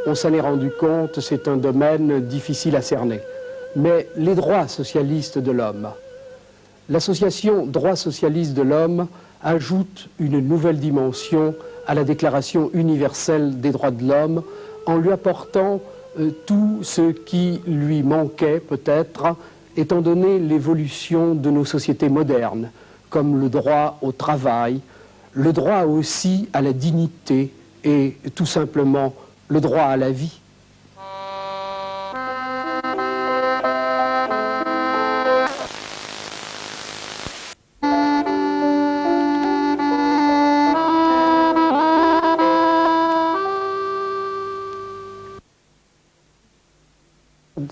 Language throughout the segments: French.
on s'en est rendu compte, c'est un domaine difficile à cerner. Mais les droits socialistes de l'homme, l'association Droits socialistes de l'homme ajoute une nouvelle dimension à la Déclaration universelle des droits de l'homme en lui apportant tout ce qui lui manquait peut-être, étant donné l'évolution de nos sociétés modernes, comme le droit au travail, le droit aussi à la dignité et tout simplement le droit à la vie.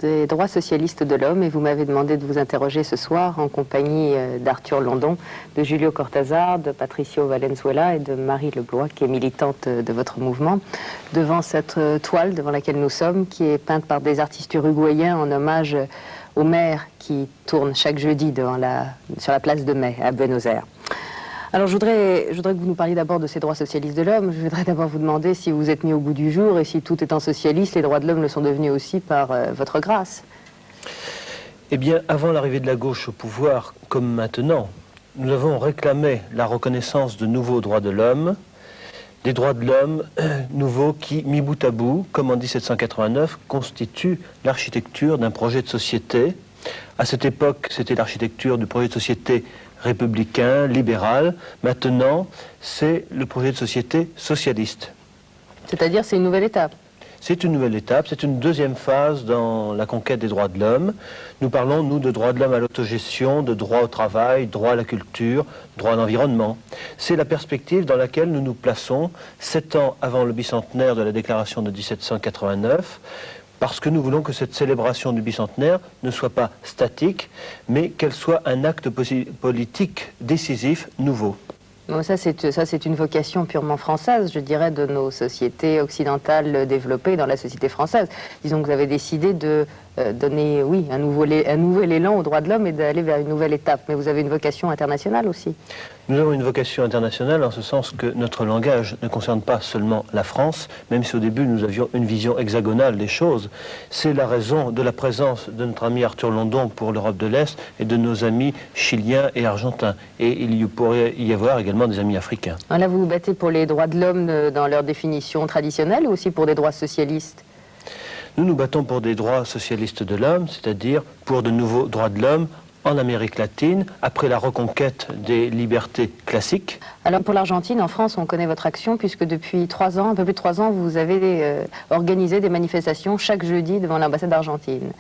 Des droits socialistes de l'homme, et vous m'avez demandé de vous interroger ce soir en compagnie d'Arthur London, de Julio Cortázar, de Patricio Valenzuela et de Marie Leblois, qui est militante de votre mouvement, devant cette toile devant laquelle nous sommes, qui est peinte par des artistes uruguayens en hommage au maire qui tourne chaque jeudi sur la place de Mai à Buenos Aires. Alors je voudrais que vous nous parliez d'abord de ces droits socialistes de l'homme. Je voudrais d'abord vous demander si vous êtes mis au goût du jour et si tout étant socialiste, les droits de l'homme le sont devenus aussi par votre grâce. Eh bien, avant l'arrivée de la gauche au pouvoir, comme maintenant, nous avons réclamé la reconnaissance de nouveaux droits de l'homme, des droits de l'homme nouveaux qui, mis bout à bout, comme en 1789, constituent l'architecture d'un projet de société. À cette époque, c'était l'architecture du projet de société républicain, libéral. Maintenant, c'est le projet de société socialiste. C'est-à-dire, c'est une nouvelle étape. C'est une nouvelle étape, c'est une deuxième phase dans la conquête des droits de l'homme. Nous parlons, nous, de droits de l'homme à l'autogestion, de droit au travail, droit à la culture, droit à l'environnement. C'est la perspective dans laquelle nous nous plaçons 7 ans avant le bicentenaire de la déclaration de 1789, parce que nous voulons que cette célébration du bicentenaire ne soit pas statique, mais qu'elle soit un acte politique décisif nouveau. Bon, ça, c'est une vocation purement française, je dirais, de nos sociétés occidentales développées dans la société française. Disons que vous avez décidé de donner, oui, un nouvel élan aux droits de l'homme et d'aller vers une nouvelle étape. Mais vous avez une vocation internationale aussi. Nous avons une vocation internationale en ce sens que notre langage ne concerne pas seulement la France, même si au début nous avions une vision hexagonale des choses. C'est la raison de la présence de notre ami Arthur London pour l'Europe de l'Est et de nos amis chiliens et argentins. Et il pourrait y avoir également des amis africains. Là, vous vous battez pour les droits de l'homme dans leur définition traditionnelle ou aussi pour des droits socialistes? Nous nous battons pour des droits socialistes de l'homme, c'est-à-dire pour de nouveaux droits de l'homme en Amérique latine, après la reconquête des libertés classiques. Alors pour l'Argentine, en France, on connaît votre action puisque depuis 3 ans, un peu plus de 3 ans, vous avez organisé des manifestations chaque jeudi devant l'ambassade d'Argentine.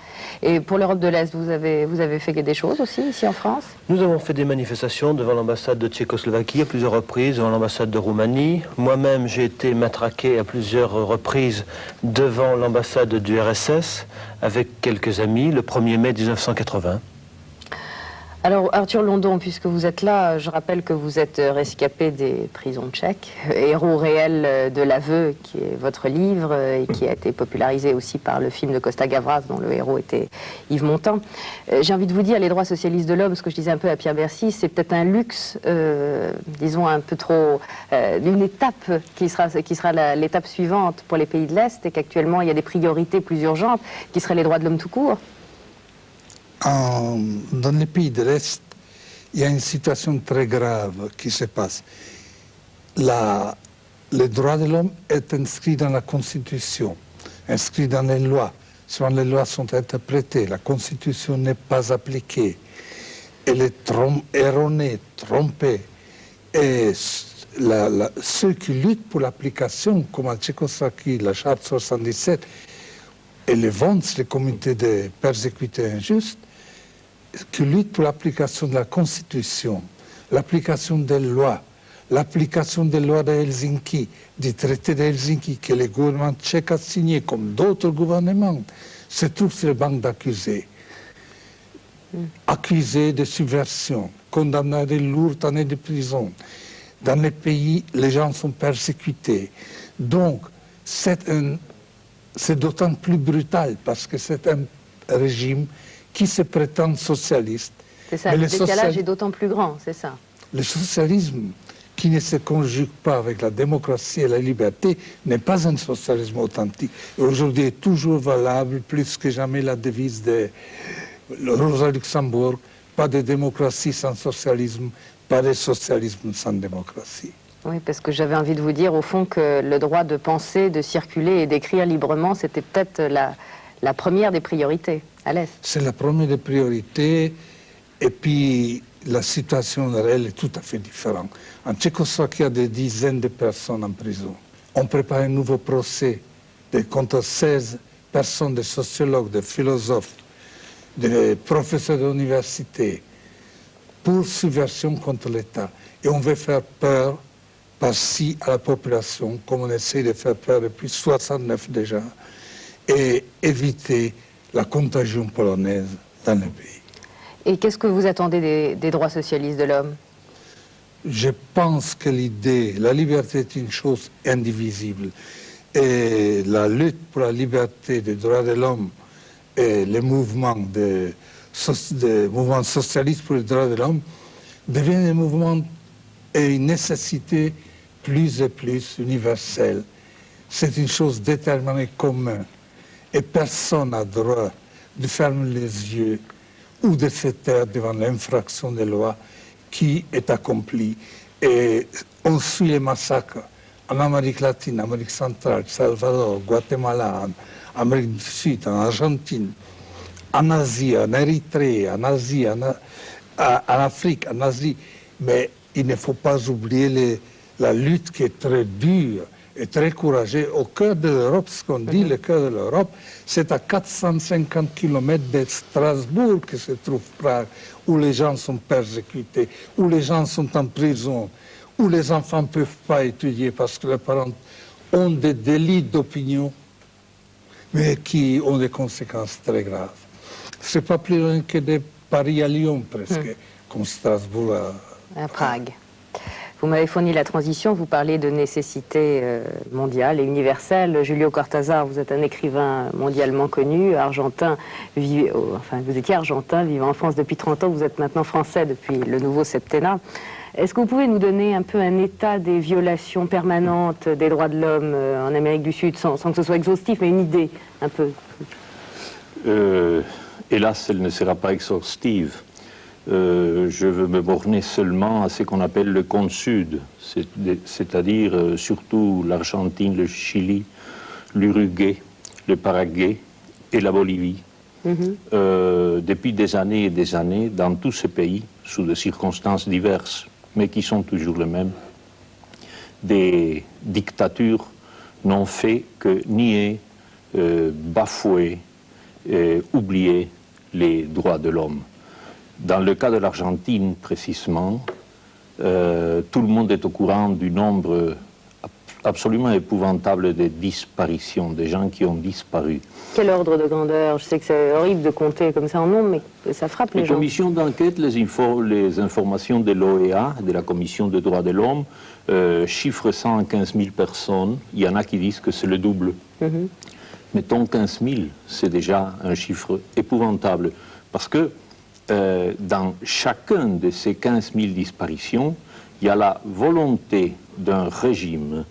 Et pour l'Europe de l'Est, vous avez fait des choses aussi ici en France? Nous avons fait des manifestations devant l'ambassade de Tchécoslovaquie à plusieurs reprises, devant l'ambassade de Roumanie. Moi-même, j'ai été matraqué à plusieurs reprises devant l'ambassade du RSS avec quelques amis le 1er mai 1980. Alors Arthur London, puisque vous êtes là, je rappelle que vous êtes rescapé des prisons tchèques, héros réel de l'aveu, qui est votre livre et qui a été popularisé aussi par le film de Costa Gavras, dont le héros était Yves Montand. J'ai envie de vous dire, les droits socialistes de l'homme, ce que je disais un peu à Pierre Bercy, c'est peut-être un luxe, disons un peu trop, d'une étape qui sera l'étape suivante pour les pays de l'Est, et qu'actuellement il y a des priorités plus urgentes, qui seraient les droits de l'homme tout court. Dans les pays de l'Est, il y a une situation très grave qui se passe. Le droit de l'homme est inscrit dans la Constitution, inscrit dans les lois. Souvent les lois sont interprétées, la Constitution n'est pas appliquée. Elle est erronée, trompée. Et ceux qui luttent pour l'application, comme en Tchécoslovaquie, la Charte 77, et les VONS, les comités de persécutés injustes, qui luttent pour l'application de la Constitution, l'application des lois, l'application des lois de Helsinki, du traité de Helsinki que le gouvernement tchèque a signé, comme d'autres gouvernements, se trouvent sur le banc d'accusés. Accusés de subversion, condamnés à de lourdes années de prison. Dans les pays, les gens sont persécutés. Donc, c'est d'autant plus brutal parce que c'est un régime qui se prétend socialiste. C'est ça, le décalage est d'autant plus grand, c'est ça. Le socialisme qui ne se conjugue pas avec la démocratie et la liberté n'est pas un socialisme authentique. Et aujourd'hui est toujours valable, plus que jamais, la devise de Rosa Luxembourg, pas de démocratie sans socialisme, pas de socialisme sans démocratie. Oui, parce que j'avais envie de vous dire, au fond, que le droit de penser, de circuler et d'écrire librement, c'était peut-être la première des priorités à l'Est. C'est la première des priorités, et puis la situation réelle est tout à fait différente. En Tchécoslovaquie, il y a des dizaines de personnes en prison. On prépare un nouveau procès contre 16 personnes, des sociologues, des philosophes, des professeurs d'université, pour subversion contre l'État. Et on veut faire peur par-ci à la population, comme on essaie de faire peur depuis 1969 déjà, et éviter la contagion polonaise dans le pays. Et qu'est-ce que vous attendez des droits socialistes de l'homme? Je pense que l'idée, la liberté est une chose indivisible. Et la lutte pour la liberté des droits de l'homme et les mouvements socialistes pour les droits de l'homme deviennent des mouvements et une nécessité plus et plus universelle. C'est une chose déterminée commune. Et personne n'a droit de fermer les yeux ou de se taire devant l'infraction des lois qui est accomplie. Et on suit les massacres en Amérique latine, Amérique centrale, Salvador, Guatemala, en Amérique du Sud, en Argentine, en Asie, en Érythrée, en Asie, en Afrique, en Asie. Mais il ne faut pas oublier la lutte qui est très dure et très courageuse au cœur de l'Europe. Ce qu'on dit, le cœur de l'Europe, c'est à 450 km de Strasbourg que se trouve Prague, où les gens sont persécutés, où les gens sont en prison, où les enfants ne peuvent pas étudier parce que les parents ont des délits d'opinion, mais qui ont des conséquences très graves. C'est pas plus loin que de Paris à Lyon, presque, comme Strasbourg à Prague. Vous m'avez fourni la transition, vous parlez de nécessité mondiale et universelle. Julio Cortázar, vous êtes un écrivain mondialement connu, argentin, vous étiez argentin, vivant en France depuis 30 ans, vous êtes maintenant français depuis le nouveau septennat. Est-ce que vous pouvez nous donner un peu un état des violations permanentes des droits de l'homme en Amérique du Sud, sans que ce soit exhaustif, mais une idée, un peu? Hélas, elle ne sera pas exhaustive. Je veux me borner seulement à ce qu'on appelle le cône sud, c'est-à-dire surtout l'Argentine, le Chili, l'Uruguay, le Paraguay et la Bolivie. Depuis des années et des années, dans tous ces pays, sous des circonstances diverses, mais qui sont toujours les mêmes, des dictatures n'ont fait que nier, bafouer, oublier les droits de l'homme. Dans le cas de l'Argentine, précisément, tout le monde est au courant du nombre absolument épouvantable de disparitions, des gens qui ont disparu. Quel ordre de grandeur? Je sais que c'est horrible de compter comme ça en nombre, mais ça frappe les gens. Les commissions d'enquête, les informations de l'OEA, de la Commission des droits de l'homme, chiffrent 115 000 personnes. Il y en a qui disent que c'est le double. Mettons 15 000, c'est déjà un chiffre épouvantable. Parce que dans chacun de ces 15 000 disparitions, il y a la volonté d'un régime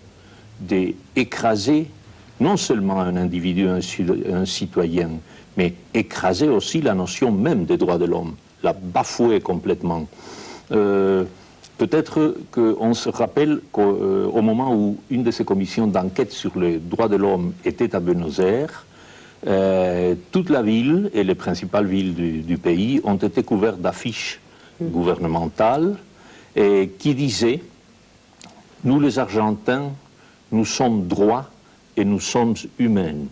d'écraser non seulement un individu, un citoyen, mais écraser aussi la notion même des droits de l'homme, la bafouer complètement. Peut-être qu'on se rappelle qu'au moment où une de ces commissions d'enquête sur les droits de l'homme était à Buenos Aires, toute la ville et les principales villes du pays ont été couvertes d'affiches gouvernementales qui disaient « Nous les Argentins, nous sommes droits et nous sommes humains ».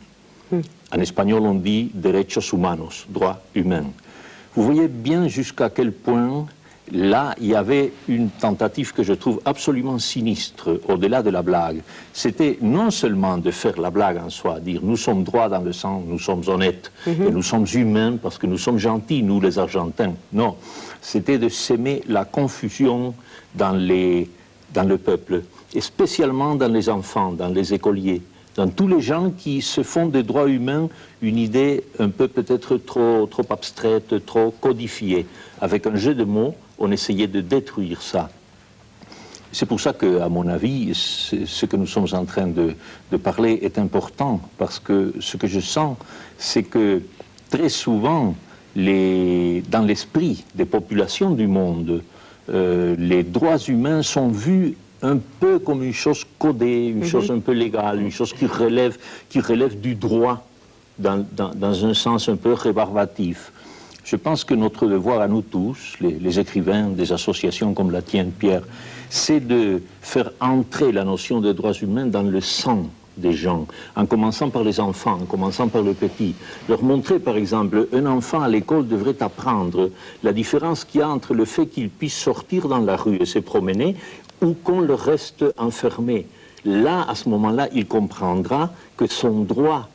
En espagnol on dit « derechos humanos », droits humains. Vous voyez bien jusqu'à quel point là, il y avait une tentative que je trouve absolument sinistre, au-delà de la blague. C'était non seulement de faire la blague en soi, dire nous sommes droits dans le sens, nous sommes honnêtes, et nous sommes humains parce que nous sommes gentils, nous les Argentins. Non, c'était de s'aimer la confusion dans le peuple, et spécialement dans les enfants, dans les écoliers, dans tous les gens qui se font des droits humains une idée un peu peut-être trop abstraite, trop codifiée. Avec un jeu de mots, on essayait de détruire ça. C'est pour ça qu'à mon avis, ce que nous sommes en train de parler est important, parce que ce que je sens, c'est que très souvent, dans l'esprit des populations du monde, les droits humains sont vus un peu comme une chose codée, une chose un peu légale, une chose qui relève du droit dans un sens un peu rébarbatif. Je pense que notre devoir à nous tous, les écrivains des associations comme la tienne, Pierre, c'est de faire entrer la notion des droits humains dans le sang des gens, en commençant par les enfants, en commençant par le petit. Leur montrer, par exemple, un enfant à l'école devrait apprendre la différence qu'il y a entre le fait qu'il puisse sortir dans la rue et se promener ou qu'on le reste enfermé. Là, à ce moment-là, il comprendra que son droit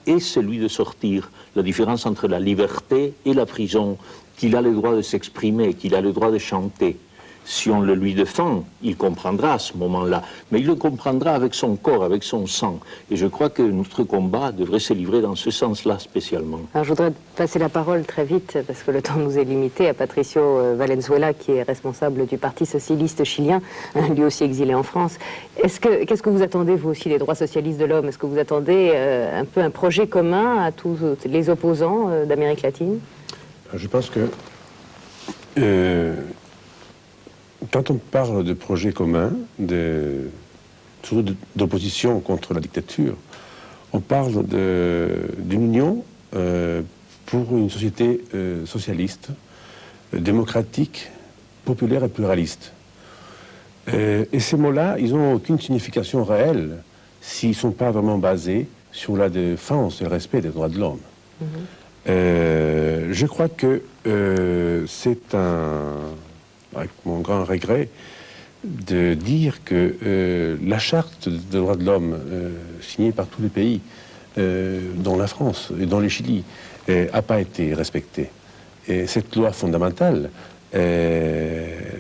est celui de sortir. La différence entre la liberté et la prison, qu'il a le droit de s'exprimer, qu'il a le droit de chanter. Si on le lui défend, il comprendra à ce moment-là, mais il le comprendra avec son corps, avec son sang. Et je crois que notre combat devrait se livrer dans ce sens-là spécialement. Alors, je voudrais passer la parole très vite, parce que le temps nous est limité, à Patricio Valenzuela, qui est responsable du Parti socialiste chilien, lui aussi exilé en France. Qu'est-ce que vous attendez, vous aussi, des droits socialistes de l'homme? Est-ce que vous attendez un peu un projet commun à tous les opposants d'Amérique latine? Je pense que quand on parle de projets communs, surtout d'opposition contre la dictature, on parle d'une union pour une société socialiste, démocratique, populaire et pluraliste. Et ces mots-là, ils n'ont aucune signification réelle s'ils ne sont pas vraiment basés sur la défense et le respect des droits de l'homme. Je crois que c'est avec mon grand regret, de dire que la charte des droits de l'homme signée par tous les pays, dont la France et dont le Chili, n'a pas été respectée. Et cette loi fondamentale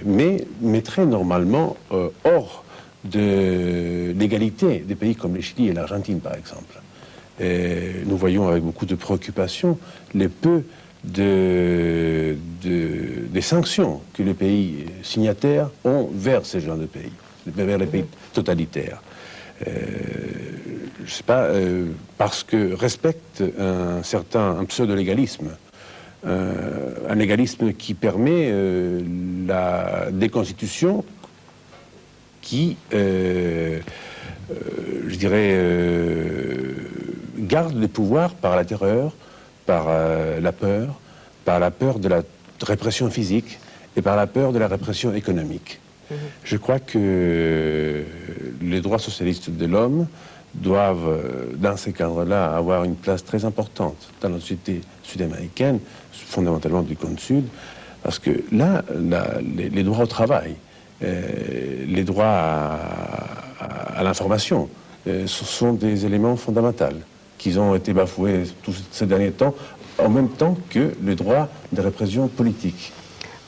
mettrait normalement hors de l'égalité des pays comme le Chili et l'Argentine, par exemple. Nous voyons avec beaucoup de préoccupation les peu des sanctions que les pays signataires ont vers ce genre de pays, vers les pays totalitaires. Je sais pas, parce que respecte un pseudo-légalisme, un légalisme qui permet la déconstitution qui, je dirais, garde le pouvoir par la terreur, par la peur de la répression physique et par la peur de la répression économique. Je crois que les droits socialistes de l'homme doivent, dans ces cadres-là, avoir une place très importante dans la société sud-américaine, fondamentalement du cône sud, parce que là, les droits au travail, les droits à l'information, ce sont des éléments fondamentaux qui ont été bafoués tous ces derniers temps, en même temps que les droits de répression politique.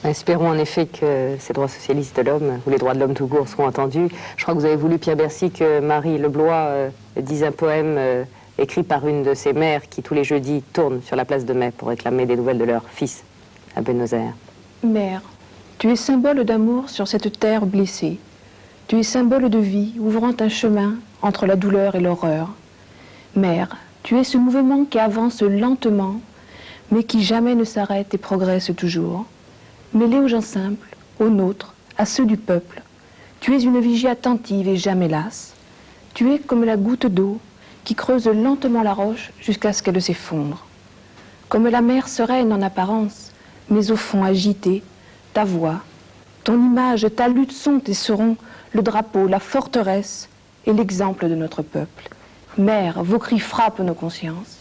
Espérons en effet que ces droits socialistes de l'homme, ou les droits de l'homme tout court, seront entendus. Je crois que vous avez voulu, Pierre Bercy, que Marie Leblois dise un poème écrit par une de ses mères qui, tous les jeudis, tourne sur la place de Mai pour réclamer des nouvelles de leur fils à Buenos Aires. Mère, tu es symbole d'amour sur cette terre blessée. Tu es symbole de vie, ouvrant un chemin entre la douleur et l'horreur. Mère, tu es ce mouvement qui avance lentement, mais qui jamais ne s'arrête et progresse toujours. Mêlé aux gens simples, aux nôtres, à ceux du peuple, tu es une vigie attentive et jamais lasse. Tu es comme la goutte d'eau qui creuse lentement la roche jusqu'à ce qu'elle s'effondre. Comme la mer sereine en apparence, mais au fond agitée, ta voix, ton image, ta lutte sont et seront le drapeau, la forteresse et l'exemple de notre peuple. Mère, vos cris frappent nos consciences.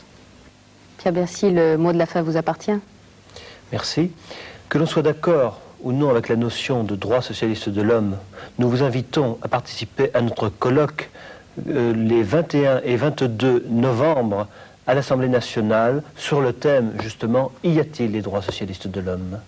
Pierre Bercy, le mot de la fin vous appartient. Merci. Que l'on soit d'accord ou non avec la notion de droit socialiste de l'homme, nous vous invitons à participer à notre colloque les 21 et 22 novembre à l'Assemblée nationale sur le thème, justement, y a-t-il les droits socialistes de l'homme ?